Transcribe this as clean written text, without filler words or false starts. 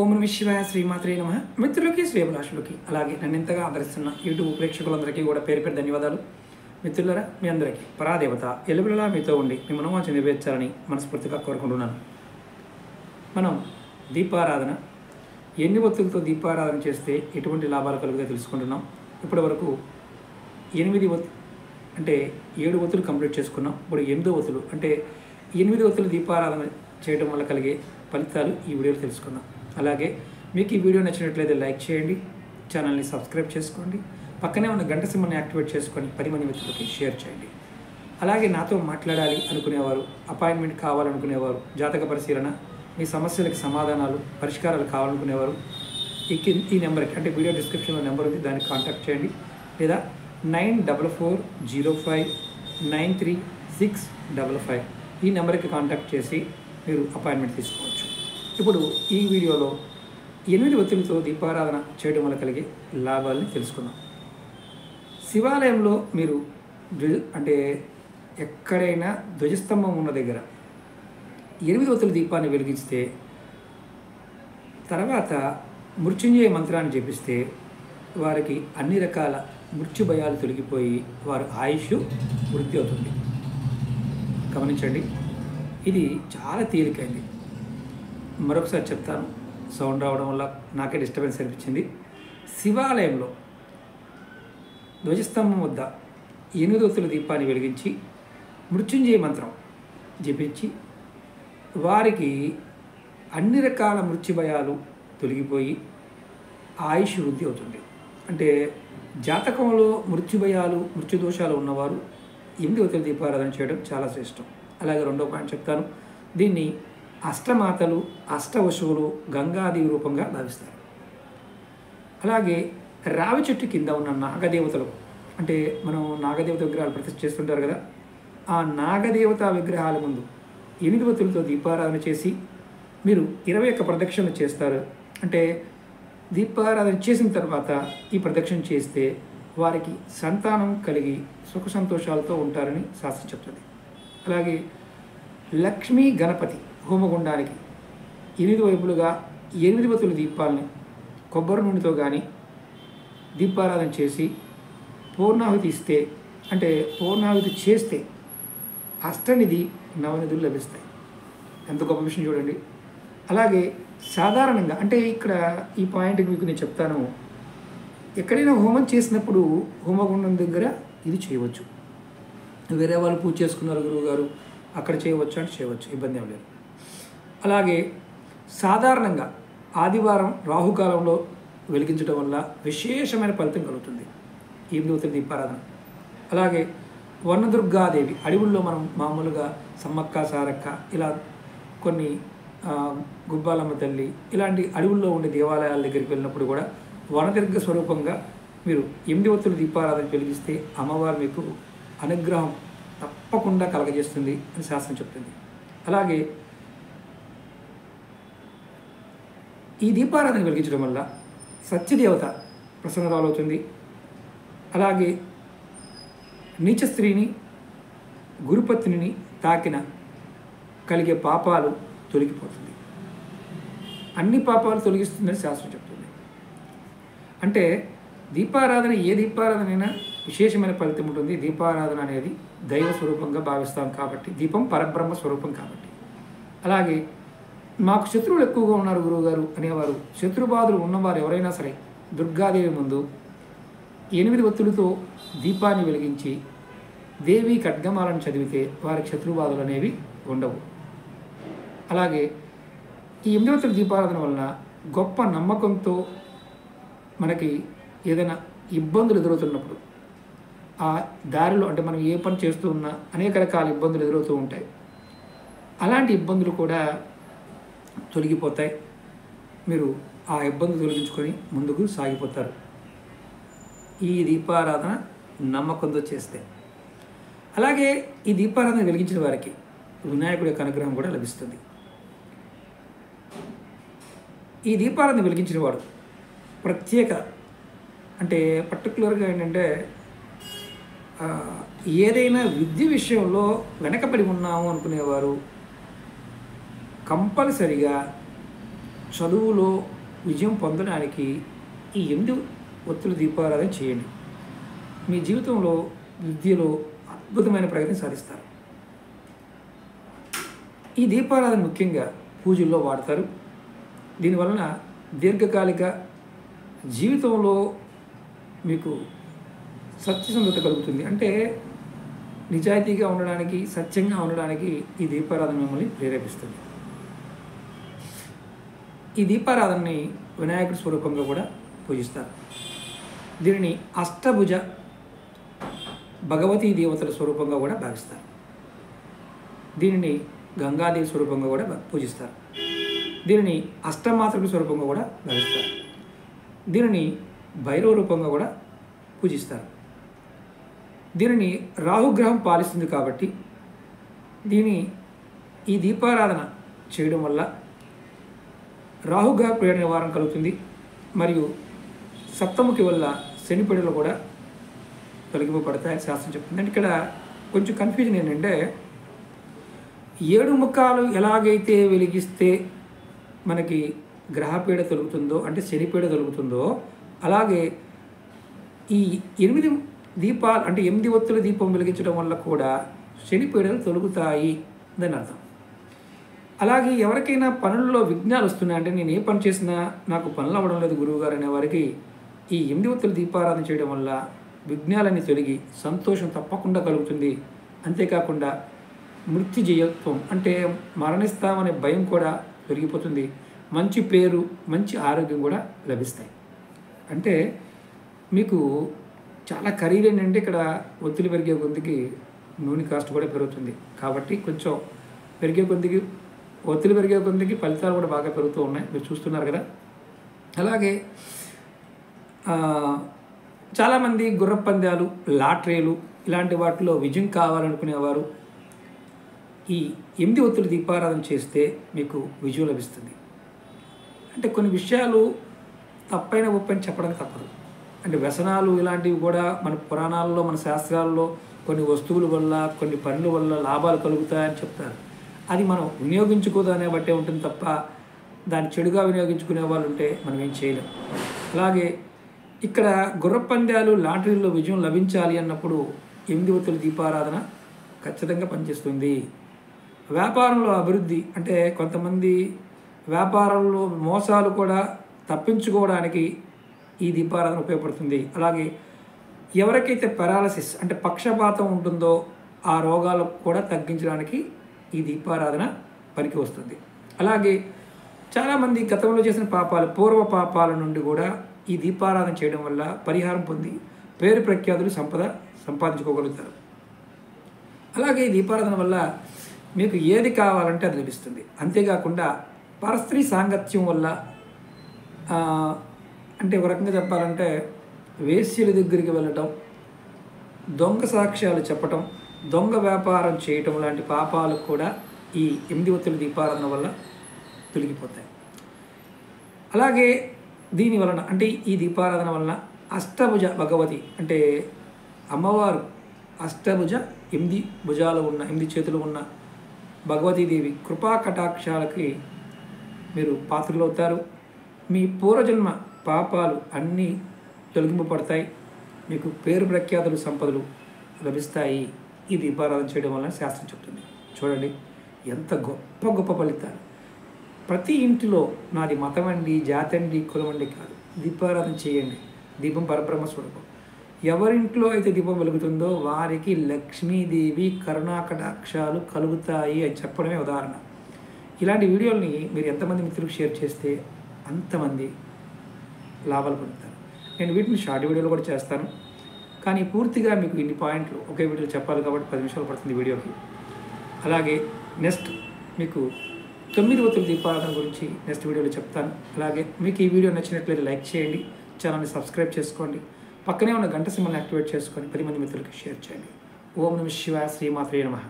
ఓం నమః శివాయ శ్రీమాత్రే నమః. మిత్రులకి శ్రేభిలాషులకి అలాగే నన్ను ఎంతగా ఆదరిస్తున్న యూట్యూబ్ ప్రేక్షకులందరికీ కూడా పేరు పేరు ధన్యవాదాలు. మిత్రులరా, మీ అందరికీ పరాదేవత ఎలుగులా మీతో ఉండి మీ మనోవాంఛ నెరవేర్చాలని మనస్ఫూర్తిగా కోరుకుంటున్నాను. మనం దీపారాధన ఎన్ని ఒత్తులతో దీపారాధన చేస్తే ఎటువంటి లాభాలు కలుగుతాయో తెలుసుకుంటున్నాం. ఇప్పటి వరకు 7 ఒత్తులు కంప్లీట్ చేసుకున్నాం. ఇప్పుడు 8వ ఒత్తులు అంటే 8 ఒత్తులు దీపారాధన చేయడం వల్ల కలిగే ఫలితాలు ఈ వీడియోలో తెలుసుకుందాం. అలాగే మీకు ఈ వీడియో నచ్చినట్లయితే లైక్ చేయండి, ఛానల్ని సబ్స్క్రైబ్ చేసుకోండి, పక్కనే ఉన్న గంట సింబల్ని యాక్టివేట్ చేసుకొని 10 మంది మిత్రులకి షేర్ చేయండి. అలాగే నాతో మాట్లాడాలి అనుకునేవారు, అపాయింట్మెంట్ కావాలనుకునేవారు, జాతక పరిశీలన, మీ సమస్యలకు సమాధానాలు, పరిష్కారాలు కావాలనుకునేవారు ఈ నెంబర్కి అంటే వీడియో డిస్క్రిప్షన్లో నెంబర్ ఉంది, దానికి కాంటాక్ట్ చేయండి. లేదా 9440593655 ఈ నెంబర్కి కాంటాక్ట్ చేసి మీరు అపాయింట్మెంట్ తీసుకోవచ్చు. ఇప్పుడు ఈ వీడియోలో 8 ఒత్తులతో దీపారాధన చేయడం వల్ల కలిగే లాభాలని తెలుసుకుందాం. శివాలయంలో మీరు అంటే ఎక్కడైనా ధ్వజస్తంభం ఉన్న దగ్గర 8 ఒత్తుల దీపాన్ని వెలిగిస్తే తర్వాత మృత్యుంజయ మంత్రాన్ని జపిస్తే వారికి అన్ని రకాల మృత్యు భయాలు తొలగిపోయి వారి ఆయుష్ వృద్ధి అవుతుంది. గమనించండి, ఇది చాలా తేలికైంది. మరొకసారి చెప్తాను, సౌండ్ రావడం వల్ల నాకే డిస్టర్బెన్స్ అనిపించింది. శివాలయంలో ధ్వజస్తంభం వద్ద 8 ఒత్తుల దీపాన్ని వెలిగించి మృత్యుంజయ మంత్రం జపించి వారికి అన్ని రకాల మృత్యు భయాలు తొలగిపోయి ఆయుష్ వృద్ధి అవుతుంది. అంటే జాతకంలో మృత్యు భయాలు, మృత్యు దోషాలు ఉన్నవారు 8 ఒత్తుల దీపారాధన చేయడం చాలా శ్రేష్టం. అలాగే రెండో పాయింట్ చెప్తాను, దీన్ని అష్టమాతలు, అష్టవశువులు, గంగాదేవి రూపంగా భావిస్తారు. అలాగే రావి చెట్టు కింద ఉన్న నాగదేవతలు అంటే మనం నాగదేవత విగ్రహాలు ప్రతిష్ఠ చేస్తుంటారు కదా, ఆ నాగదేవత విగ్రహాల ముందు 8 ఒత్తులతో దీపారాధన చేసి మీరు 21 ప్రదక్షిణలు చేస్తారు. అంటే దీపారాధన చేసిన తర్వాత ఈ ప్రదక్షిణ చేస్తే వారికి సంతానం కలిగి సుఖ సంతోషాలతో ఉంటారని శాస్త్రం చెప్తుంది. అలాగే లక్ష్మీ గణపతి హోమగుండానికి 8 వైపులుగా 8 ఒత్తుల దీపాలని కొబ్బరి నూనెతో కానీ దీపారాధన చేసి పూర్ణాహుతి ఇస్తే అంటే పూర్ణాహుతి చేస్తే అష్టనిధి నవనిధులు లభిస్తాయి. ఎంత గొప్ప విషయం చూడండి. అలాగే సాధారణంగా అంటే ఇక్కడ ఈ పాయింట్కి మీకు నేను చెప్తాను, ఎక్కడైనా హోమం చేసినప్పుడు హోమగుండం దగ్గర ఇది చేయవచ్చు. వేరే వాళ్ళు పూజ చేసుకున్నారు గురువు గారు అక్కడ చేయవచ్చు అంటే చేయవచ్చు, ఇబ్బంది ఏం లేదు. అలాగే సాధారణంగా ఆదివారం రాహుకాలంలో వెలిగించడం వల్ల విశేషమైన ఫలితం కలుగుతుంది 8 ఒత్తుల దీపారాధన. అలాగే వనదుర్గాదేవి అడవుల్లో మనం మామూలుగా సమ్మక్క సారక్క ఇలా కొన్ని గుబ్బాలమ్మ తల్లి ఇలాంటి అడవుల్లో ఉండే దేవాలయాల దగ్గరికి వెళ్ళినప్పుడు కూడా వనదుర్గ స్వరూపంగా మీరు 8 ఒత్తుల దీపారాధన వెలిగిస్తే అమ్మవారు మీకు అనుగ్రహం తప్పకుండా కలగజేస్తుంది అని శాస్త్రం చెప్తుంది. అలాగే ఈ దీపారాధన వెలిగించడం వల్ల సత్యదేవత ప్రసన్నరాలవుతుంది. అలాగే నీచ స్త్రీని, గురుపత్నిని తాకిన కలిగే పాపాలు తొలగిపోతుంది. అన్ని పాపాలు తొలగిస్తుందని శాస్త్రం చెప్తుంది. అంటే దీపారాధన ఏ దీపారాధన అయినా విశేషమైన ఫలితం ఉంటుంది. దీపారాధన అనేది దైవ స్వరూపంగా భావిస్తాం కాబట్టి, దీపం పరబ్రహ్మ స్వరూపం కాబట్టి. అలాగే మాకు శత్రువులు ఎక్కువగా ఉన్నారు గురువుగారు అనేవారు, శత్రుబాధలు ఉన్నవారు ఎవరైనా సరే దుర్గాదేవి ముందు 8 ఒత్తులతో దీపాన్ని వెలిగించి దేవి ఖడ్గమాలను చదివితే వారికి శత్రుబాధలు అనేవి ఉండవు. అలాగే ఈ 8 ఒత్తుల దీపారాధన వలన గొప్ప నమ్మకంతో మనకి ఏదైనా ఇబ్బందులు ఎదురవుతున్నప్పుడు ఆ దారిలో అంటే మనం ఏ పని చేస్తూ ఉన్నా అనేక రకాల ఇబ్బందులు ఎదురవుతూ ఉంటాయి. అలాంటి ఇబ్బందులు కూడా తొలగిపోతాయి. మీరు ఆ ఇబ్బందులు తొలగించుకొని ముందుకు సాగిపోతారు ఈ దీపారాధన నమ్మకంతో చేస్తే. అలాగే ఈ దీపారాధన వెలిగించిన వారికి వినాయకుడి యొక్క అనుగ్రహం కూడా లభిస్తుంది. ఈ దీపారాధన వెలిగించిన వాడు ప్రత్యేక అంటే పర్టికులర్గా ఏంటంటే ఏదైనా విద్య విషయంలో వెనకబడి ఉన్నాము అనుకునేవారు కంపల్సరిగా చదువులో విజయం పొందడానికి ఈ 8 ఒత్తుల దీపారాధన చేయండి. మీ జీవితంలో విద్యలో అద్భుతమైన ప్రగతిని సాధిస్తారు. ఈ దీపారాధన ముఖ్యంగా పూజల్లో వాడతారు. దీనివలన దీర్ఘకాలిక జీవితంలో మీకు సత్యసంధత కలుగుతుంది. అంటే నిజాయితీగా ఉండడానికి, సత్యంగా ఉండడానికి ఈ దీపారాధన మిమ్మల్ని ప్రేరేపిస్తుంది. ఈ దీపారాధనని వినాయకుడి స్వరూపంగా కూడా పూజిస్తారు. దీనిని అష్టభుజ భగవతీ దేవతల స్వరూపంగా కూడా భావిస్తారు. దీనిని గంగాదేవి స్వరూపంగా కూడా పూజిస్తారు. దీనిని అష్టమాతృక స్వరూపంగా కూడా భావిస్తారు. దీనిని భైరవ రూపంగా కూడా పూజిస్తారు. దీనిని రాహుగ్రహం పాలిస్తుంది కాబట్టి ఈ దీపారాధన చేయడం వల్ల రాహుగ్రహ పీడ నివారణ కలుగుతుంది. మరియు సప్తముఖి వల్ల శని పీడలు కూడా తొలగింపబడతాయని శాస్త్రం చెప్తుంది. అంటే ఇక్కడ కొంచెం కన్ఫ్యూజన్ ఏంటంటే 7 ముఖాలు ఎలాగైతే వెలిగిస్తే మనకి గ్రహపీడ తొలుగుతుందో, అంటే శనిపీడ తొలుగుతుందో, అలాగే ఈ 8 దీపాలు అంటే 8 ఒత్తుల దీపం వెలిగించడం వల్ల కూడా శనిపీడలు తొలుగుతాయి అని అర్థం. అలాగే ఎవరికైనా పనుల్లో విఘ్నాలు వస్తున్నాయంటే నేను ఏ పని చేసినా నాకు పనులు అవ్వడం లేదు గురువుగారు అనే వారికి ఈ 8 ఒత్తుల దీపారాధన చేయడం వల్ల విఘ్నాలన్నీ తొలగి సంతోషం తప్పకుండా కలుగుతుంది. అంతేకాకుండా మృత్యుజయత్వం అంటే మరణిస్తామనే భయం కూడా పెరిగిపోతుంది. మంచి పేరు, మంచి ఆరోగ్యం కూడా లభిస్తాయి. అంటే మీకు చాలా ఖరీదు ఏంటంటే ఇక్కడ ఒత్తిడి పెరిగే కొద్దికి నూనె కాస్ట్ కూడా పెరుగుతుంది. కాబట్టి కొంచెం ఒత్తిడి పెరిగే కొద్దికి ఫలితాలు కూడా బాగా పెరుగుతూ ఉన్నాయి, మీరు చూస్తున్నారు కదా. అలాగే చాలామంది గుర్రపు పందాలు, లాటరీలు ఇలాంటి వాటిలో విజయం కావాలనుకునేవారు ఈ 8 ఒత్తుల దీపారాధన చేస్తే మీకు విజయం లభిస్తుంది. అంటే కొన్ని విషయాలు తప్పైన ఒప్పని చెప్పడానికి తప్పదు. అంటే వ్యసనాలు ఇలాంటివి కూడా మన పురాణాల్లో, మన శాస్త్రాల్లో కొన్ని వస్తువుల వల్ల, కొన్ని పనుల వల్ల లాభాలు కలుగుతాయని చెప్తారు. అది మనం వినియోగించుకోదానే బట్టే ఉంటుంది తప్ప దాన్ని చెడుగా వినియోగించుకునే వాళ్ళు ఉంటే మనం ఏం చేయలేం. అలాగే ఇక్కడ గుర్రపు పందాలు, లాటరీల్లో విజయం లభించాలి అన్నప్పుడు 8 ఒత్తుల దీపారాధన ఖచ్చితంగా పనిచేస్తుంది. వ్యాపారంలో అభివృద్ధి అంటే కొంతమంది వ్యాపారంలో మోసాలు కూడా తప్పించుకోవడానికి ఈ దీపారాధన ఉపయోగపడుతుంది. అలాగే ఎవరికైతే పెరాలసిస్ అంటే పక్షపాతం ఉంటుందో ఆ రోగాలు కూడా తగ్గించడానికి ఈ దీపారాధన పనికి వస్తుంది. అలాగే చాలామంది గతంలో చేసిన పాపాలు, పూర్వ పాపాల నుండి కూడా ఈ దీపారాధన చేయడం వల్ల పరిహారం పొంది పేరు ప్రఖ్యాతులు, సంపద సంపాదించుకోగలుగుతారు. అలాగే ఈ దీపారాధన వల్ల మీకు ఏది కావాలంటే అది లభిస్తుంది. అంతేకాకుండా పరస్త్రీ సాంగత్యం వల్ల అంటే ఒక రకంగా చెప్పాలంటే వేశ్యల దగ్గరికి వెళ్ళటం, దొంగ సాక్ష్యాలు చెప్పటం, దొంగ వ్యాపారం చేయటం లాంటి పాపాలు కూడా ఈ 8 ఒత్తుల దీపారాధన వల్ల తొలగిపోతాయి. అలాగే దీని వలన అంటే ఈ దీపారాధన వలన అష్టభుజ భగవతి అంటే అమ్మవారు అష్టభుజ 8 భుజాలు ఉన్న 8 చేతులు ఉన్న భగవతీదేవి కృపా కటాక్షాలకి మీరు పాత్రలవుతారు. మీ పూర్వజన్మ పాపాలు అన్నీ తొలగింపబడతాయి. మీకు పేరు ప్రఖ్యాతులు, సంపదలు లభిస్తాయి ఈ దీపారాధన చేయడం వలన శాస్త్రం చెప్తుంది. చూడండి ఎంత గొప్ప గొప్ప ఫలితాలు. ప్రతి ఇంటిలో నాది మతం అండి, జాతి అండి, కులం అండి కాదు, దీపారాధన చేయండి. దీపం పరబ్రహ్మ స్వరూపం. ఎవరింట్లో అయితే దీపం వెలుగుతుందో వారికి లక్ష్మీదేవి కరుణాకటాక్షాలు కలుగుతాయి అని చెప్పడమే ఉదాహరణ. ఇలాంటి వీడియోల్ని మీరు ఎంతమంది మిత్రులకు షేర్ చేస్తే అంతమంది లాభాలు పొందుతారు. నేను వీటిని షార్ట్ వీడియోలో కూడా చేస్తాను, కానీ పూర్తిగా మీకు ఇన్ని పాయింట్లు ఒకే వీడియోలో చెప్పాలి కాబట్టి 10 నిమిషాలు పడుతుంది వీడియోకి. అలాగే నెక్స్ట్ మీకు 9 ఒత్తుల దీపారాధన గురించి నెక్స్ట్ వీడియోలో చెప్తాను. అలాగే మీకు ఈ వీడియో నచ్చినట్లయితే లైక్ చేయండి, ఛానల్ని సబ్స్క్రైబ్ చేసుకోండి, పక్కనే ఉన్న గంట సింబల్ని యాక్టివేట్ చేసుకొని 10 మంది మిత్రులకి షేర్ చేయండి. ఓం నమః శివాయ, శ్రీమాత్రే నమః.